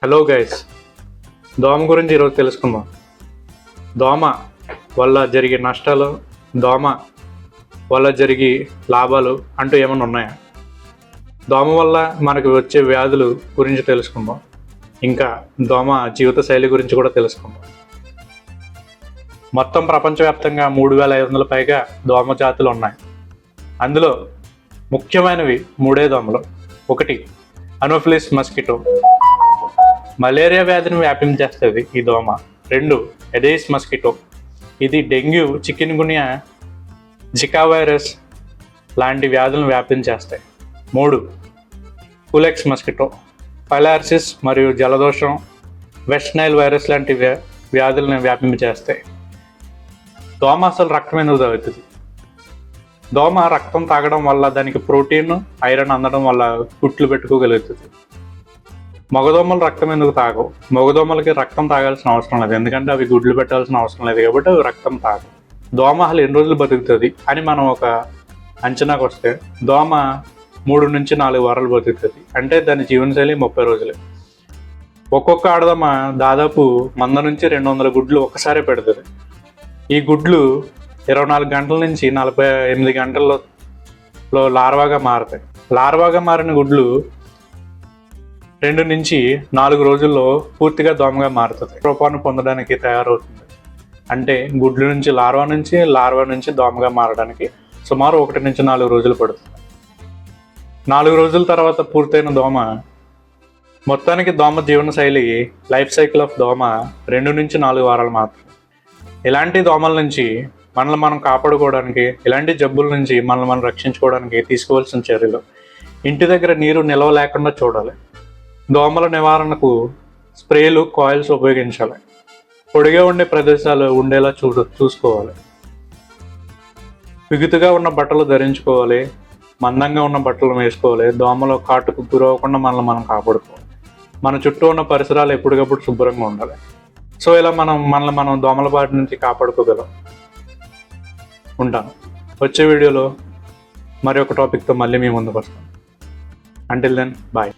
Hello guys, దోమ గురించి ఈరోజు తెలుసుకుందాం. దోమ వల్ల జరిగే నష్టాలు, దోమ వల్ల జరిగే లాభాలు అంటూ ఏమైనా ఉన్నాయా? దోమ వల్ల మనకు వచ్చే వ్యాధులు గురించి తెలుసుకుందాం. ఇంకా దోమ జీవిత శైలి గురించి కూడా తెలుసుకుందాం. మొత్తం ప్రపంచవ్యాప్తంగా 3500 పైగా దోమ జాతులు ఉన్నాయి. అందులో ముఖ్యమైనవి మూడే దోమలు. ఒకటి అనోఫిలిస్ మస్కిటో, మలేరియా వ్యాధిని వ్యాపించేస్తుంది ఈ దోమ. 2 ఎడెస్ మస్కిటో, ఇది డెంగ్యూ, చికెన్ గున్యా, జికా వైరస్ లాంటి వ్యాధులను వ్యాపించేస్తాయి. 3 కులెక్స్ మస్కిటో, ఫైలారిసిస్ మరియు జలదోషం, వెస్ట్ నైల్ వైరస్ లాంటి వ్యాధులను వ్యాపించేస్తాయి. దోమ అసలు రక్తం ఎందుకు తాగుతుంది? దోమ రక్తం తాగడం వల్ల దానికి ప్రోటీన్, ఐరన్ అందడం వల్ల గుట్లు పెట్టుకోగలుగుతుంది. మగదోమలు రక్తం ఎందుకు తాగవు? మగదోమలకి రక్తం తాగాల్సిన అవసరం లేదు, ఎందుకంటే అవి గుడ్లు పెట్టాల్సిన అవసరం లేదు కాబట్టి అవి రక్తం తాగవు. దోమ అసలు ఎన్ని రోజులు బతుకుతుంది అని మనం ఒక అంచనాకు వస్తే, దోమ 3 నుంచి 4 వారాలు బతుకుతుంది. అంటే దాని జీవనశైలి 30 రోజులే. ఒక్కొక్క ఆడదోమ దాదాపు 100 నుంచి 200 గుడ్లు ఒక్కసారి పెడుతుంది. ఈ గుడ్లు 24 గంటల నుంచి 48 గంటల్లో లార్వాగా మారుతాయి. లార్వాగా మారిన గుడ్లు 2 నుంచి 4 రోజుల్లో పూర్తిగా దోమగా మారుతుంది, రూపాన్ని పొందడానికి తయారవుతుంది. అంటే గుడ్ల నుంచి లార్వా నుంచి దోమగా మారడానికి సుమారు 1 నుంచి 4 రోజులు పడుతుంది. 4 రోజుల తర్వాత పూర్తయిన దోమ, మొత్తానికి దోమ జీవన శైలి, లైఫ్ సైకిల్ ఆఫ్ దోమ 2 నుంచి 4 వారాలు మాత్రం. ఇలాంటి దోమల నుంచి మనల్ని మనం కాపాడుకోవడానికి, ఇలాంటి జబ్బుల నుంచి మనల్ని మనం రక్షించుకోవడానికి తీసుకోవాల్సిన చర్యలు: ఇంటి దగ్గర నీరు నిల్వ లేకుండా చూడాలి. దోమల నివారణకు స్ప్రేలు, కాయిల్స్ ఉపయోగించాలి. పొడిగా ఉండే ప్రదేశాలు ఉండేలా చూసుకోవాలి. బిగుతుగా ఉన్న బట్టలు ధరించుకోవాలి, మందంగా ఉన్న బట్టలు వేసుకోవాలి. దోమల కాటుకు గురవకుండా మనల్ని మనం కాపాడుకోవాలి. మన చుట్టూ ఉన్న పరిసరాలు ఎప్పటికప్పుడు శుభ్రంగా ఉండాలి. సో ఇలా మనల్ని మనం దోమల బారి నుంచి కాపాడుకోగలం. ఉంటాను. వచ్చే వీడియోలో మరి ఒక టాపిక్తో మళ్ళీ మీ ముందుకు వస్తాను. Until then, bye.